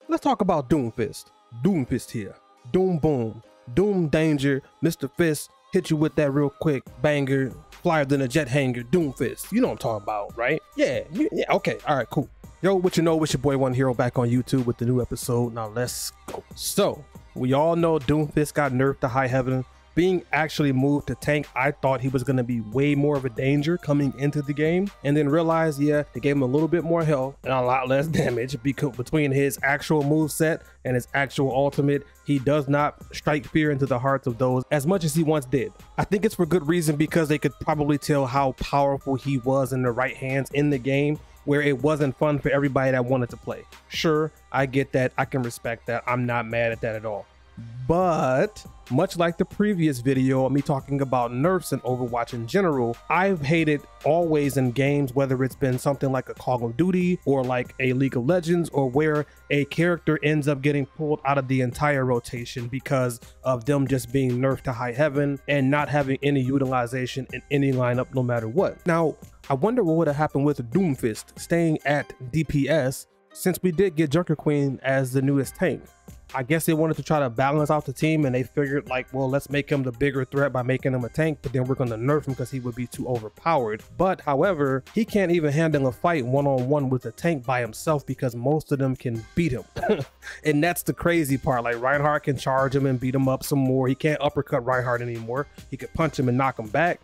Let's talk about Doomfist. Doomfist here. Doom boom. Doom danger. Mr. Fist hit you with that real quick banger. Flyer than a jet hanger. Doomfist. You know what I'm talking about, right? Yeah, okay. All right, cool. Yo, what you know, it's your boy One Hero back on YouTube with the new episode. Now let's go. So, we all know Doomfist got nerfed to high heaven. Being actually moved to tank, I thought he was going to be way more of a danger coming into the game, and then realized, yeah, they gave him a little bit more health and a lot less damage because between his actual move set and his actual ultimate, he does not strike fear into the hearts of those as much as he once did. I think it's for good reason because they could probably tell how powerful he was in the right hands in the game, where it wasn't fun for everybody that wanted to play. Sure, I get that. I can respect that. I'm not mad at that at all. But much like the previous video of me talking about nerfs and Overwatch in general, I've hated always in games, whether it's been something like a Call of Duty or like a League of Legends, or where a character ends up getting pulled out of the entire rotation because of them just being nerfed to high heaven and not having any utilization in any lineup no matter what. Now, I wonder what would have happened with Doomfist staying at DPS since we did get Junker Queen as the newest tank. I guess they wanted to try to balance out the team, and they figured like, well, let's make him the bigger threat by making him a tank, but then we're going to nerf him because he would be too overpowered. But however, he can't even handle a fight one-on-one with a tank by himself because most of them can beat him. And that's the crazy part. Like Reinhardt can charge him and beat him up some more. He can't uppercut Reinhardt anymore. He could punch him and knock him back.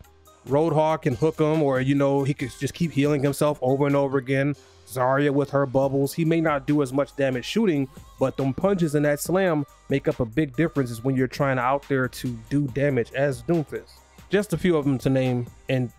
Roadhog can hook him, or you know, he could just keep healing himself over and over again. Zarya with her bubbles, he may not do as much damage shooting, but them punches in that slam make up a big difference when you're trying out there to do damage as Doomfist. Just a few of them to name, and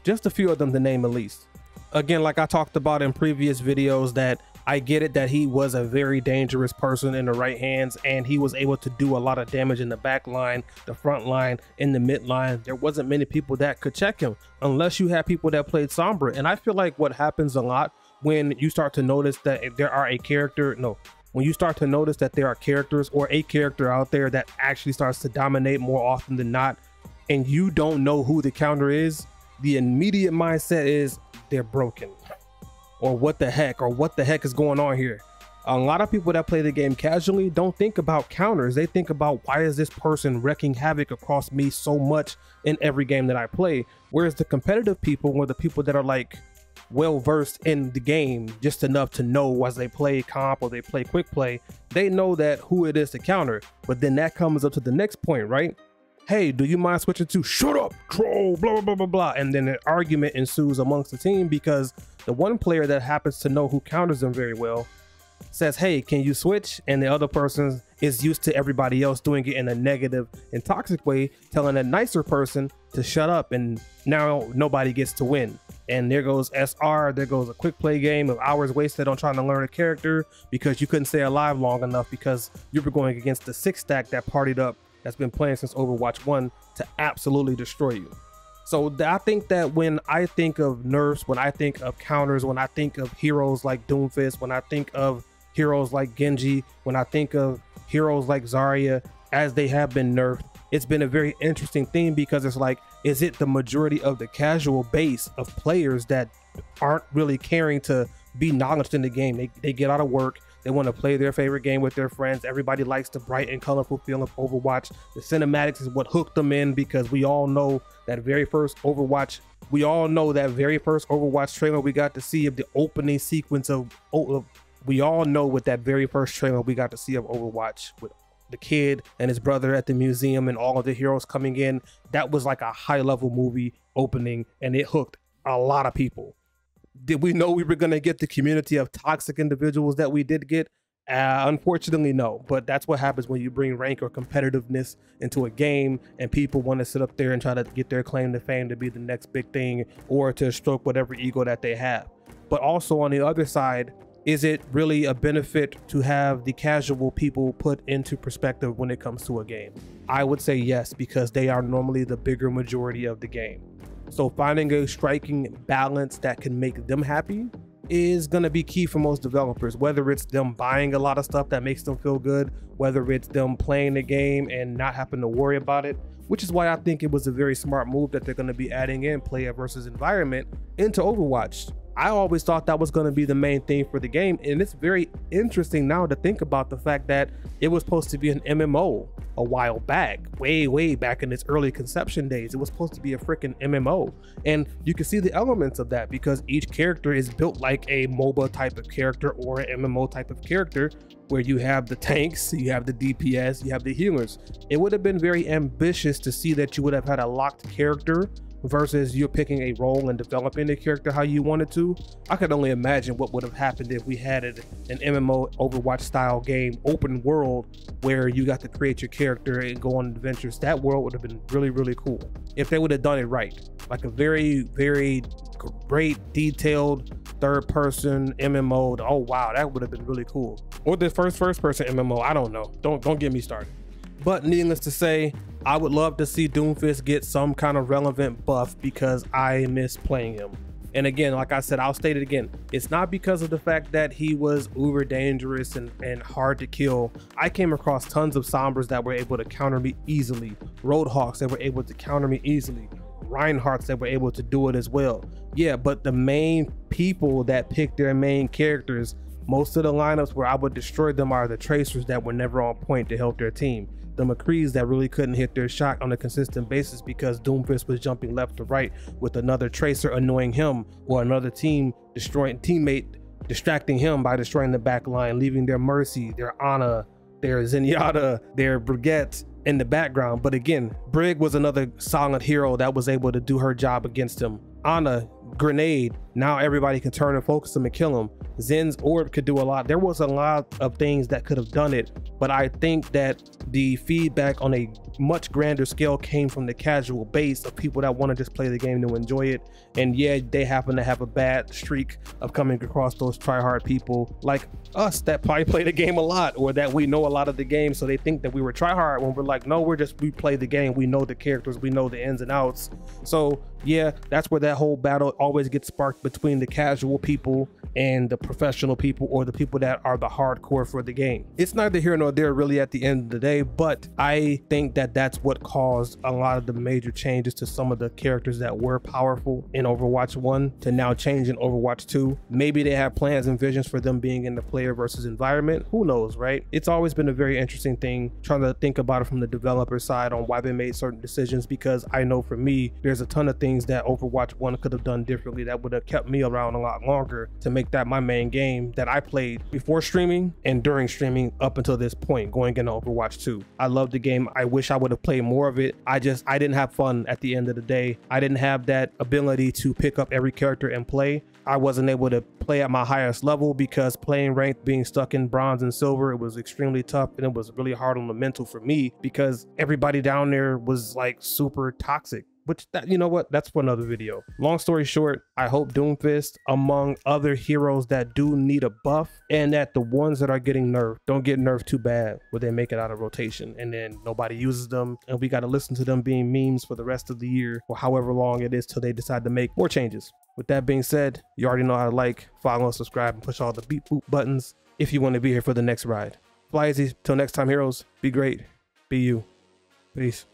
just a few of them to name at least. Again, like I talked about in previous videos, that I get it that he was a very dangerous person in the right hands, and he was able to do a lot of damage in the back line, the front line, in the mid line. There wasn't many people that could check him unless you had people that played Sombra. And I feel like what happens a lot when you start to notice that when you start to notice that there are characters or a character out there that actually starts to dominate more often than not, and you don't know who the counter is, the immediate mindset is they're broken, or what the heck is going on here. A lot of people that play the game casually don't think about counters. They think about, why is this person wrecking havoc across me so much in every game that I play? Whereas the competitive people, or the people that are like well versed in the game just enough to know as they play comp or they play quick play, they know that who it is to counter. But then that comes up to the next point, right? Hey, do you mind switching to shut up, troll, blah, blah, blah, blah, blah. And then an argument ensues amongst the team because the one player that happens to know who counters them very well says, hey, can you switch? And the other person is used to everybody else doing it in a negative and toxic way, telling a nicer person to shut up, and now nobody gets to win. And there goes SR, there goes a quick play game of hours wasted on trying to learn a character because you couldn't stay alive long enough because you were going against the 6-stack that partied up, that's been playing since Overwatch 1 to absolutely destroy you. So I think that when I think of nerfs, when I think of counters, when I think of heroes like Doomfist, when I think of heroes like Genji, when I think of heroes like Zarya, as they have been nerfed, it's been a very interesting thing because it's like, is it the majority of the casual base of players that aren't really caring to be knowledgeable in the game? They get out of work, they want to play their favorite game with their friends. Everybody likes the bright and colorful feel of Overwatch. The cinematics is what hooked them in, because we all know that very first Overwatch trailer we got to see of the opening sequence of we all know with that very first trailer we got to see of Overwatch, with the kid and his brother at the museum and all of the heroes coming in, that was like a high level movie opening, and it hooked a lot of people. Did we know we were going to get the community of toxic individuals that we did get? Unfortunately, no. But that's what happens when you bring rank or competitiveness into a game, and people want to sit up there and try to get their claim to fame to be the next big thing, or to stroke whatever ego that they have. But also on the other side, is it really a benefit to have the casual people put into perspective when it comes to a game? I would say yes, because they are normally the bigger majority of the game. So finding a striking balance that can make them happy is going to be key for most developers, whether it's them buying a lot of stuff that makes them feel good, whether it's them playing the game and not having to worry about it, which is why I think it was a very smart move that they're going to be adding in player versus environment into Overwatch. I always thought that was going to be the main thing for the game, and it's very interesting now to think about the fact that it was supposed to be an MMO a while back, way back in its early conception days. It was supposed to be a freaking MMO, and you can see the elements of that because each character is built like a MOBA type of character or an MMO type of character, where you have the tanks, you have the DPS, you have the healers. It would have been very ambitious to see that you would have had a locked character versus you're picking a role and developing the character how you wanted to. I could only imagine what would have happened if we had an MMO Overwatch style game, open world, where you got to create your character and go on adventures. That world would have been really cool if they would have done it right. Like a very great detailed third person MMO. Oh wow, that would have been really cool. Or the first person MMO, I don't know. Don't get me started. But needless to say, I would love to see Doomfist get some kind of relevant buff because I miss playing him. And again, like I said, I'll state it again. It's not because of the fact that he was uber dangerous and hard to kill. I came across tons of Sombras that were able to counter me easily. Roadhawks that were able to counter me easily. Reinhardts that were able to do it as well. Yeah, but the main people that pick their main characters, most of the lineups where I would destroy them are the Tracers that were never on point to help their team. The McCrees that really couldn't hit their shot on a consistent basis because Doomfist was jumping left to right with another Tracer annoying him, or another teammate distracting him by destroying the back line, leaving their Mercy, their Ana, their Zenyatta, their Brigitte in the background. But again, Brig was another solid hero that was able to do her job against him. Ana, grenade, now everybody can turn and focus him and kill him. Zen's orb could do a lot. There was a lot of things that could have done it, but I think that the feedback on a much grander scale came from the casual base of people that want to just play the game to enjoy it. And yeah, they happen to have a bad streak of coming across those try-hard people like us that probably play the game a lot, or that we know a lot of the game, so they think that we were try-hard when we're like, no, we play the game, we know the characters, we know the ins and outs. So yeah, that's where that whole battle always gets sparked between the casual people and the professional people, or the people that are the hardcore for the game. It's neither here nor there really at the end of the day, but I think that that's what caused a lot of the major changes to some of the characters that were powerful in Overwatch 1 to now change in Overwatch 2. Maybe they have plans and visions for them being in the player versus environment. Who knows, right? It's always been a very interesting thing trying to think about it from the developer side on why they made certain decisions, because I know for me, there's a ton of things that Overwatch 1 could have done differently that would have kept me around a lot longer to make that my main game that I played before streaming and during streaming up until this point going into Overwatch 2. I love the game. I wish I would have played more of it. I didn't have fun at the end of the day. I didn't have that ability to pick up every character and play. I wasn't able to play at my highest level because playing ranked, being stuck in bronze and silver, it was extremely tough, and it was really hard on the mental for me because everybody down there was like super toxic. Which, you know what, that's for another video. Long story short, I hope Doomfist, among other heroes that do need a buff, and that the ones that are getting nerfed don't get nerfed too bad where they make it out of rotation and then nobody uses them and we got to listen to them being memes for the rest of the year or however long it is till they decide to make more changes. With that being said, you already know how to like, follow, subscribe, and push all the beep boop buttons if you want to be here for the next ride. Fly easy. Till next time, heroes. Be great. Be you. Peace.